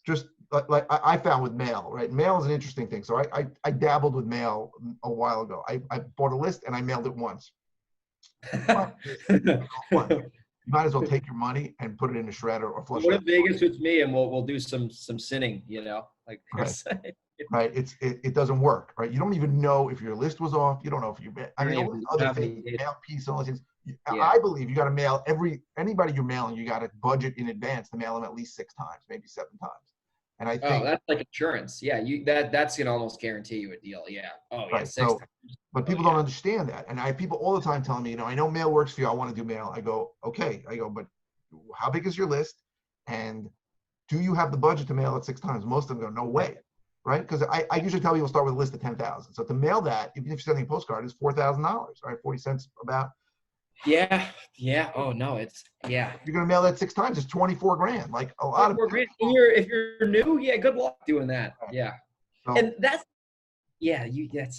just like I found with mail, right? Mail is an interesting thing. So I dabbled with mail a while ago. I bought a list and I mailed it once. You might as well take your money and put it in a shredder or flush What it. if Vegas with me and we'll do some sinning, like Right. It doesn't work, right? You don't even know if your list was off. You don't know if you met. I mean, all these other things, mail piece, all these things. Yeah. I believe you got to mail anybody you're mailing, you got to budget in advance to mail them at least 6 times, maybe 7 times. And I think that's like insurance. Yeah, that's gonna almost guarantee you a deal. Yeah. Oh yeah, right. 6 So, times. but people don't understand that. And I have people all the time telling me, I know mail works for you. I want to do mail. I go, okay. But how big is your list? And do you have the budget to mail it 6 times? Most of them go, no way. Right? Because I usually tell people start with a list of 10,000. So to mail that, even if you're sending a postcard, is $4,000, right? 40 cents about. Yeah. Oh no, You're gonna mail that 6 times. It's 24 grand. Like a lot of. Grand. If you're new, yeah, good luck doing that. Yeah. So, And that's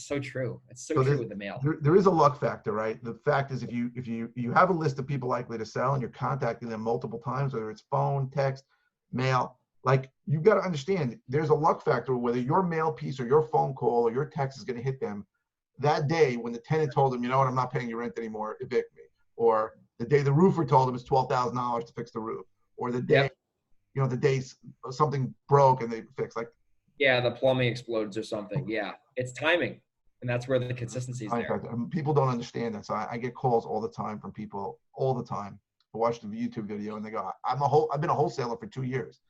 so true. It's so true with the mail. There is a luck factor, right? The fact is, if you have a list of people likely to sell and you're contacting them multiple times, whether it's phone, text, mail. Like, you got to understand, there's a luck factor whether your mail piece or your phone call or your text is going to hit them that day when the tenant told them, you know what, I'm not paying your rent anymore, evict me. or the day the roofer told him it's $12,000 to fix the roof, or the day, Yep. the day something broke and they fix. Like, Yeah, the plumbing explodes or something. Yeah, it's timing, and that's where the consistency is in there. fact, people don't understand that. So I get calls all the time from people all the time who watch the YouTube video and they go, I've been a wholesaler for 2 years.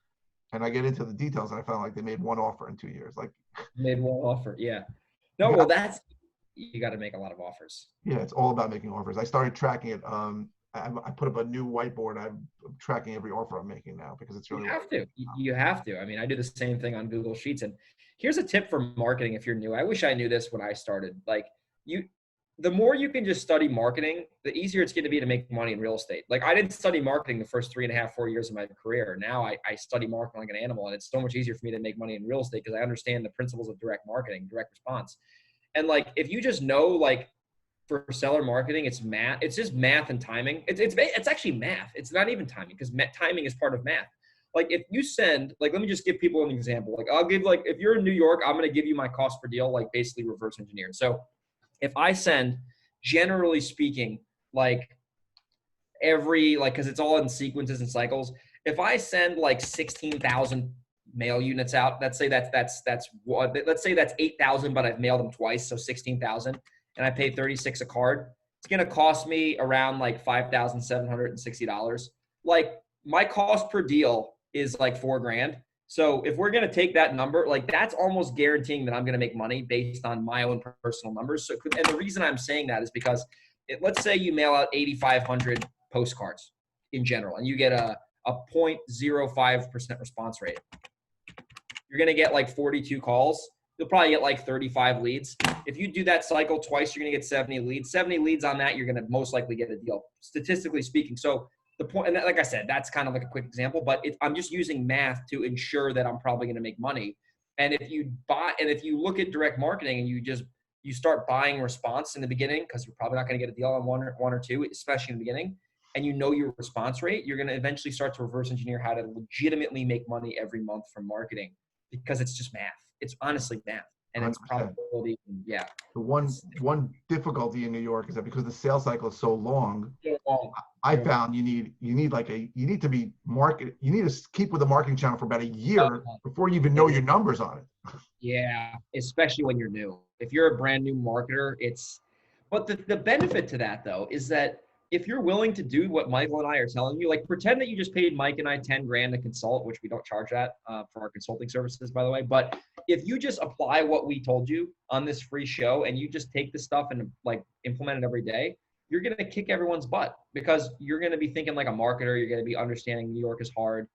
And I get into the details and I found like they made one offer in 2 years. Like, Made one offer. Yeah. No, well, you got to make a lot of offers. yeah, it's all about making offers. I started tracking it. I put up a new whiteboard. I'm tracking every offer I'm making now because it's really. You have to. You have to. I mean, I do the same thing on Google Sheets. And here's a tip for marketing if you're new. I wish I knew this when I started. Like, the more you can just study marketing, the easier it's going to be to make money in real estate. Like, I didn't study marketing the first 3.5, 4 years of my career. Now I study marketing like an animal, and it's so much easier for me to make money in real estate because I understand the principles of direct marketing, direct response. And like, if you just know, like, for seller marketing, it's math. It's just math and timing. It's actually math. It's not even timing because timing is part of math. Like, if you send, like, let me just give people an example. Like, I'll give, like, if you're in New York, I'm going to give you my cost per deal, like, basically reverse engineered. So if I send, generally speaking, like, because it's all in sequences and cycles. If I send like 16,000 mail units out, let's say let's say that's 8,000, but I've mailed them twice, so 16,000. And I pay 36 a card, it's going to cost me around like $5,760. Like, my cost per deal is like $4,000. So if we're going to take that number, like, that's almost guaranteeing that I'm going to make money based on my own personal numbers. So, and the reason I'm saying that is because let's say you mail out 8,500 postcards in general, and you get a 0.05% response rate. You're going to get like 42 calls. You'll probably get like 35 leads. If you do that cycle twice, you're going to get 70 leads. 70 leads on that, you're going to most likely get a deal, statistically speaking. So the point, and like I said, that's kind of like a quick example, but I'm just using math to ensure that I'm probably going to make money. And if you look at direct marketing and you start buying response in the beginning, because you're probably not going to get a deal on one or two, especially in the beginning, and you know your response rate, you're going to eventually start to reverse engineer how to legitimately make money every month from marketing, because it's just math. It's honestly math, and it's 100%. probability. Yeah. The one difficulty in New York is that because the sales cycle is so long, I found you need to be you need to keep with the marketing channel for about a year before you even know your numbers on it. Yeah, especially when you're new. If you're a brand new marketer, but the benefit to that though is that if you're willing to do what Michael and I are telling you, like, pretend that you just paid Mike and I $10,000 to consult, which we don't charge that for our consulting services, by the way. But if you just apply what we told you on this free show and you just take this stuff and like implement it every day, you're going to kick everyone's butt, because you're going to be thinking like a marketer. You're going to be understanding New York is hard.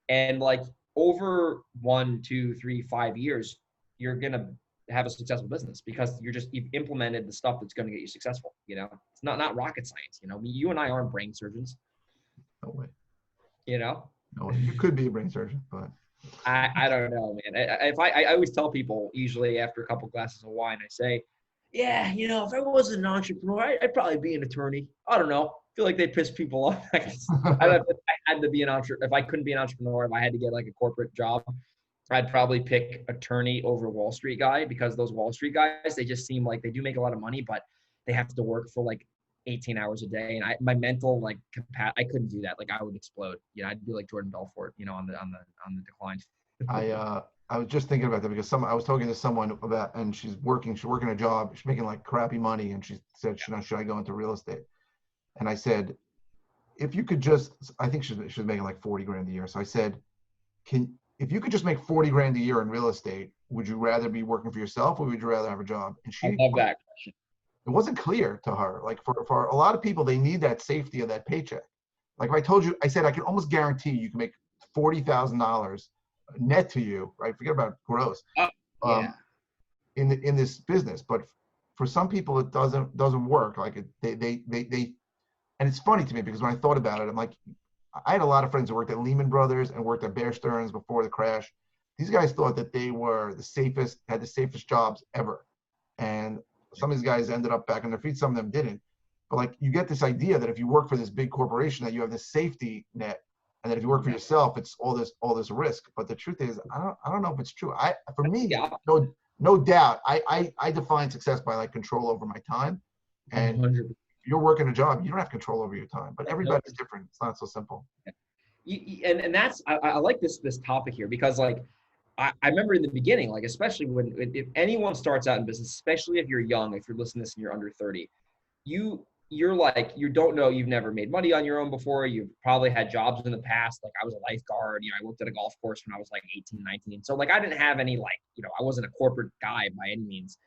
And like, over 1, 2, 3, 5 years, you're going to have a successful business because you've implemented the stuff that's going to get you successful. It's not rocket science. You and I aren't brain surgeons. No way. No way. You could be a brain surgeon, but I don't know, man. I always tell people, usually after a couple glasses of wine, I say, yeah, if I wasn't an entrepreneur, I'd probably be an attorney. I don't know. I feel like they piss people off. I had to be an entrepreneur. If I couldn't be an entrepreneur, if I had to get like a corporate job, I'd probably pick attorney over Wall Street guy, because those Wall Street guys, they just seem like they do make a lot of money, but they have to work for like 18 hours a day. And my mental, like, I couldn't do that. Like, I would explode. I'd be like Jordan Belfort, on the decline. I was just thinking about that because I was talking to someone about, and she's working a job. She's making like crappy money. And she said, should I go into real estate? And I said, if you could I think she was making like 40 grand a year. So I said, if you could just make 40 grand a year in real estate, would you rather be working for yourself or would you rather have a job? And I love that question. It wasn't clear to her. Like, for a lot of people, they need that safety of that paycheck. Like, if I told you, I said, I can almost guarantee you can make $40,000 net to you, right? Forget about gross. In this business. But for some people, it doesn't work. Like, they and it's funny to me because when I thought about it, I'm like, I had a lot of friends who worked at Lehman Brothers and worked at Bear Stearns before the crash. These guys thought that they were had the safest jobs ever. And some of these guys ended up back on their feet. Some of them didn't. But like, you get this idea that if you work for this big corporation, that you have this safety net, and that if you work for yourself, it's all this risk. But the truth is, I don't know if it's true. For me, no doubt, I define success by like control over my time, and 100%. you're working a job, you don't have control over your time, but everybody's different. It's not so simple. And that's, I like this topic here because like, I remember in the beginning, like, especially if anyone starts out in business, especially if you're young, if you're listening to this and you're under 30, you're like, you don't know, you've never made money on your own before. You've probably had jobs in the past. Like I was a lifeguard, I worked at a golf course when I was like 18, 19. So like, I didn't have any, like, I wasn't a corporate guy by any means.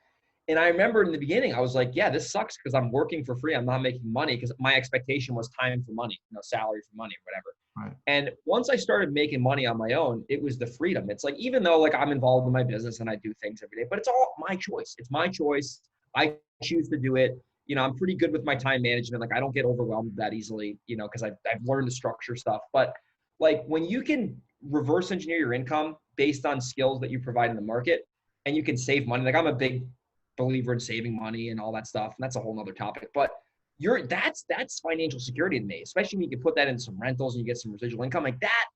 And I remember in the beginning, I was like, yeah, this sucks because I'm working for free. I'm not making money because my expectation was time for money, salary for money or whatever. Right. And once I started making money on my own, it was the freedom. It's like, even though like I'm involved in my business and I do things every day, but it's all my choice. It's my choice. I choose to do it. I'm pretty good with my time management. Like I don't get overwhelmed that easily, because I've learned to structure stuff. But like when you can reverse engineer your income based on skills that you provide in the market and you can save money, like I'm a big believer in saving money and all that stuff. And that's a whole nother topic, but that's financial security to me, especially when you can put that in some rentals and you get some residual income like that.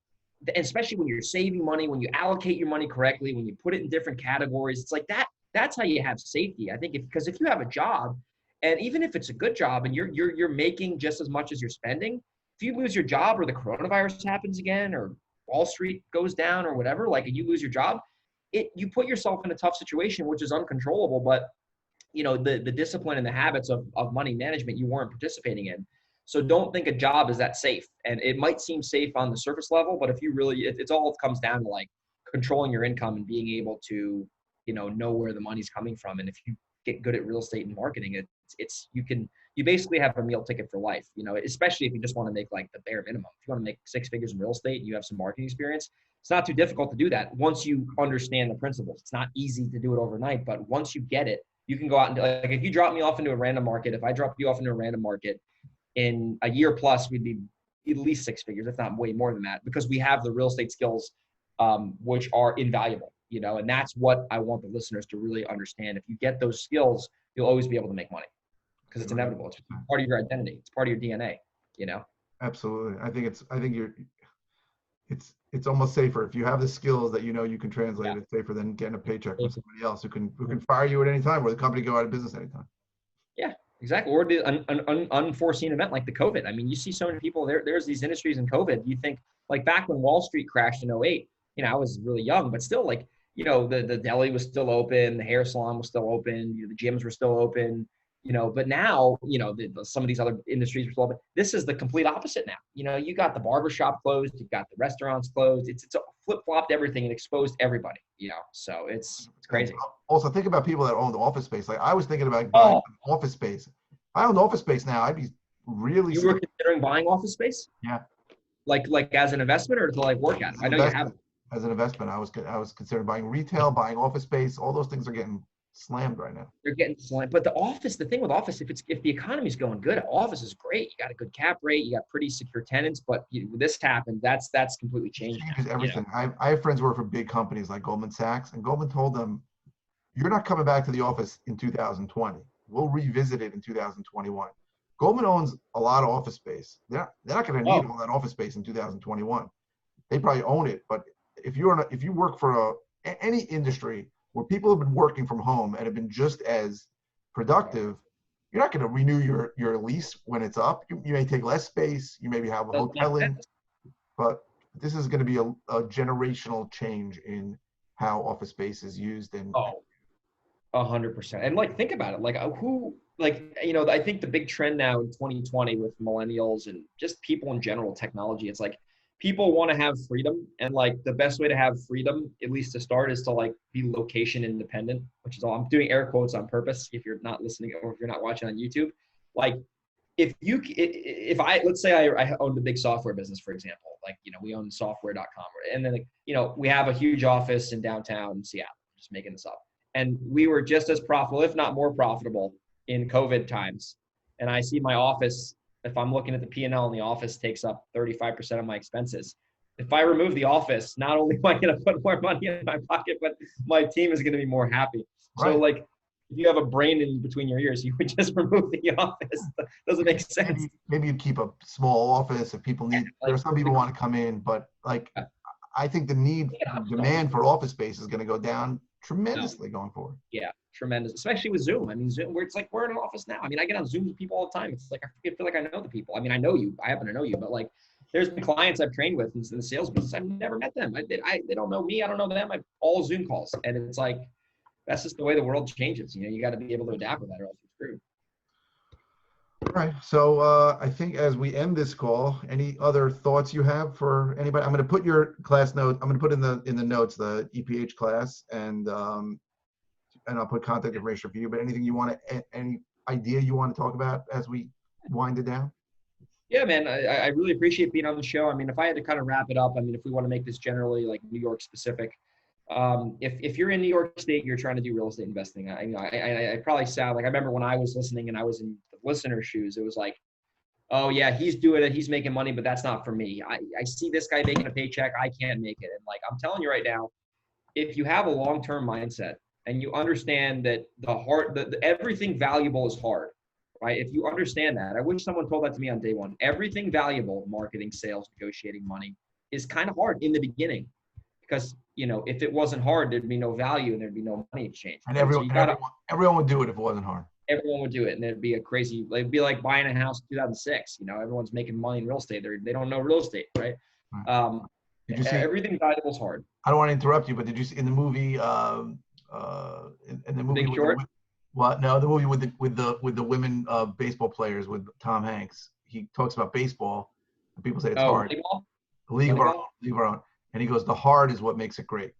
And especially when you're saving money, when you allocate your money correctly, when you put it in different categories, it's like that. That's how you have safety. I think because if you have a job, and even if it's a good job and you're making just as much as you're spending, if you lose your job or the coronavirus happens again or Wall Street goes down or whatever, like you lose your job, you put yourself in a tough situation, which is uncontrollable. But the discipline and the habits of money management you weren't participating in. So don't think a job is that safe. And it might seem safe on the surface level, but if you really, it's all comes down to like controlling your income and being able to, know where the money's coming from. And if you get good at real estate and marketing, you basically have a meal ticket for life, especially if you just want to make like the bare minimum. If you want to make 6 figures in real estate and you have some marketing experience, it's not too difficult to do that once you understand the principles. It's not easy to do it overnight, but once you get it, you can go out and like, if you drop me off into a random market, if I drop you off into a random market in a year plus, we'd be at least 6 figures, if not way more than that, because we have the real estate skills, which are invaluable, and that's what I want the listeners to really understand. If you get those skills, you'll always be able to make money because it's inevitable. It's part of your identity. It's part of your DNA, Absolutely. I think it's almost safer if you have the skills that you can translate. It's safer than getting a paycheck from somebody else who can fire you at any time, or the company go out of business anytime. Yeah, exactly. Or an unforeseen event like the COVID. I mean, you see so many people there's these industries in COVID. You think like back when Wall Street crashed in 08, I was really young, but still like, the deli was still open, the hair salon was still open, the gyms were still open. But now, some of these other industries are still open. This is the complete opposite now. You got the barbershop closed, you've got the restaurants closed. It's flip-flopped everything and exposed everybody, so it's crazy. Also, think about people that own the office space. Like I was thinking about buying office space. If I owned office space now, I'd be really. You were considering buying office space? Yeah. Like as an investment or to like work at it? I know you have. As an investment, I was considering buying retail, buying office space. All those things are getting slammed right now. They're getting slammed. But the thing with office, if the economy's going good, office is great. You got a good cap rate, you got pretty secure tenants. But this happened, that's completely changed. It changes everything. I have friends who work for big companies like Goldman Sachs, and Goldman told them, "You're not coming back to the office in 2020. We'll revisit it in 2021." Goldman owns a lot of office space. They're not going to need all that office space in 2021. They probably own it, but if you work for any industry where people have been working from home and have been just as productive, you're not going to renew your lease when it's up. You may take less space. You maybe have a hotel in, but this is going to be a generational change in how office space is used. And 100%. And like, think about it. Like I think the big trend now in 2020 with millennials and just people in general, technology, it's like, people want to have freedom, and like the best way to have freedom, at least to start, is to like be location independent, which is all I'm doing air quotes on purpose. If you're not listening or if you're not watching on YouTube, like let's say I owned a big software business, for example, like, we own software.com, and then, we have a huge office in downtown Seattle, I'm just making this up. And we were just as profitable, if not more profitable in COVID times. And I see my office, if I'm looking at the P&L in the office, takes up 35% of my expenses. If I remove the office, not only am I going to put more money in my pocket, but my team is going to be more happy. Right. So like, if you have a brain in between your ears, you would just remove the office. Doesn't make sense. Maybe you keep a small office if people need, there are some people want to come in, but like, I think the demand for office space is going to go down tremendously going forward. Yeah, tremendous, especially with Zoom. I mean, Zoom, where it's like we're in an office now. I mean, I get on Zoom with people all the time. It's like I feel like I know the people. I mean, I know you. I happen to know you, but like, there's been clients I've trained with in the sales business. I've never met them. They don't know me. I don't know them. I've all Zoom calls, and it's like that's just the way the world changes. You know, you got to be able to adapt with that, or else you're screwed. All right. So I think as we end this call, any other thoughts you have for anybody? I'm going to put your class note. I'm going to put in the notes the EPH class, and I'll put contact information for you. But anything you want to, any idea you want to talk about as we wind it down? Yeah, man, I really appreciate being on the show. I mean, if I had to kind of wrap it up, I mean, if we want to make this generally like New York specific, if you're in New York State, you're trying to do real estate investing. I probably sound like I remember when I was listening and I was in the listener's shoes. It was like, oh yeah, he's doing it, he's making money, but that's not for me. I see this guy making a paycheck, I can't make it. And like I'm telling you right now, if you have a long-term mindset and you understand that everything valuable is hard. Right? If you understand that, I wish someone told that to me on day one. Everything valuable, marketing, sales, negotiating, money, is kind of hard in the beginning, because you know if it wasn't hard, there'd be no value and there'd be no money exchange. And everyone would do it if it wasn't hard. Everyone would do it, and it'd be a crazy. It'd be like buying a house in 2006. You know, everyone's making money in real estate. They don't know real estate, right? Did you see, everything valuable is hard. I don't want to interrupt you, but did you see in the movie? In the movie. Big Short? Well, no, the movie with the women baseball players with Tom Hanks. He talks about baseball, and people say it's hard. League of Our Own, and he goes, "The hard is what makes it great."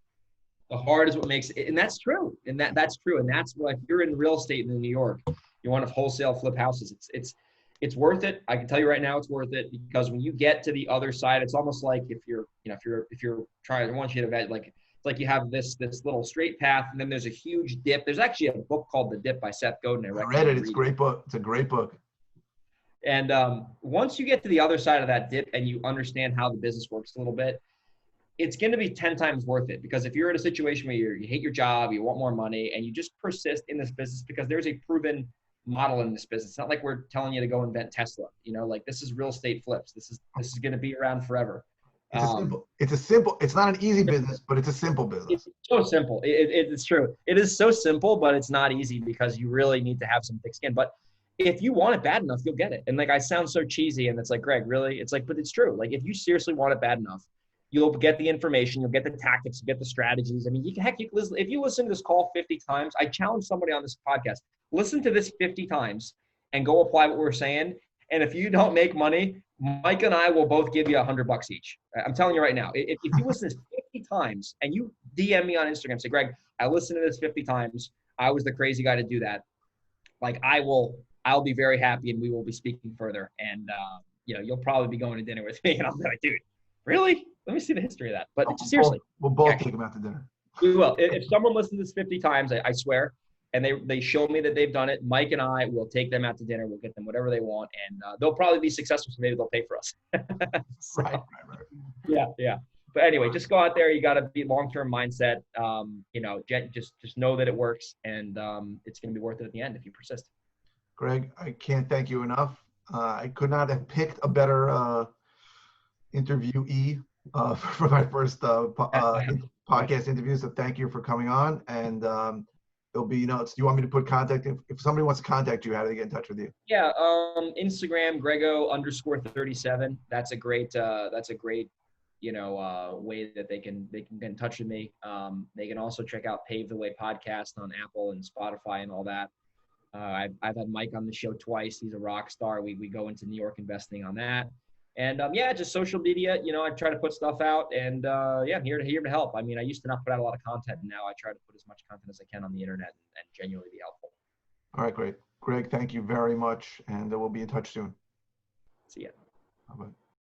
The hard is what makes it, and that's true. And that's true. And that's what, if you're in real estate in New York, you want to wholesale flip houses. It's worth it. I can tell you right now, it's worth it, because when you get to the other side, it's almost like if you're trying. I want you to bet like. Like you have this little straight path, and then there's a huge dip. There's actually a book called The Dip by Seth Godin. I read it. It's a great book. It's a great book. And once you get to the other side of that dip and you understand how the business works a little bit, it's going to be 10 times worth it. Because if you're in a situation where you hate your job, you want more money, and you just persist in this business, because there's a proven model in this business. It's not like we're telling you to go invent Tesla. You know, like this is real estate flips. This is going to be around forever. It's not an easy business, but it's a simple business. It's so simple. It's true. It is so simple, but it's not easy, because you really need to have some thick skin. But if you want it bad enough, you'll get it. And like, I sound so cheesy, and it's like, Greg, really? It's like, but it's true. Like, if you seriously want it bad enough, you'll get the information, you'll get the tactics, you'll get the strategies. I mean, if you listen to this call 50 times, I challenge somebody on this podcast, listen to this 50 times and go apply what we're saying. And if you don't make money, Mike and I will both give you $100 each. I'm telling you right now, if you listen to this 50 times and you DM me on Instagram, say, Greg, I listened to this 50 times. I was the crazy guy to do that. Like, I'll be very happy, and we will be speaking further. And, you'll probably be going to dinner with me, and I'll be like, dude, really? Let me see the history of that. But seriously. We'll both take them out to dinner. We will. If someone listens to this 50 times, I swear, and they show me that they've done it, Mike and I will take them out to dinner. We'll get them whatever they want, and they'll probably be successful, so maybe they'll pay for us. So, right. Yeah. But anyway, just go out there. You got to be long-term mindset. Just know that it works, and it's going to be worth it at the end if you persist. Greg, I can't thank you enough. I could not have picked a better interviewee for my first podcast interview. So thank you for coming on, and it'll be, do you want me to put contact? If somebody wants to contact you, how do they get in touch with you? Yeah, Instagram, Grego_37. That's a great way that they can get in touch with me. They can also check out Pave the Way podcast on Apple and Spotify and all that. I've had Mike on the show twice. He's a rock star. We go into New York investing on that. And just social media, I try to put stuff out, and I'm here to help. I mean, I used to not put out a lot of content, and now I try to put as much content as I can on the internet and genuinely be helpful. All right, great. Greg, thank you very much, and we'll be in touch soon. See ya. Bye-bye.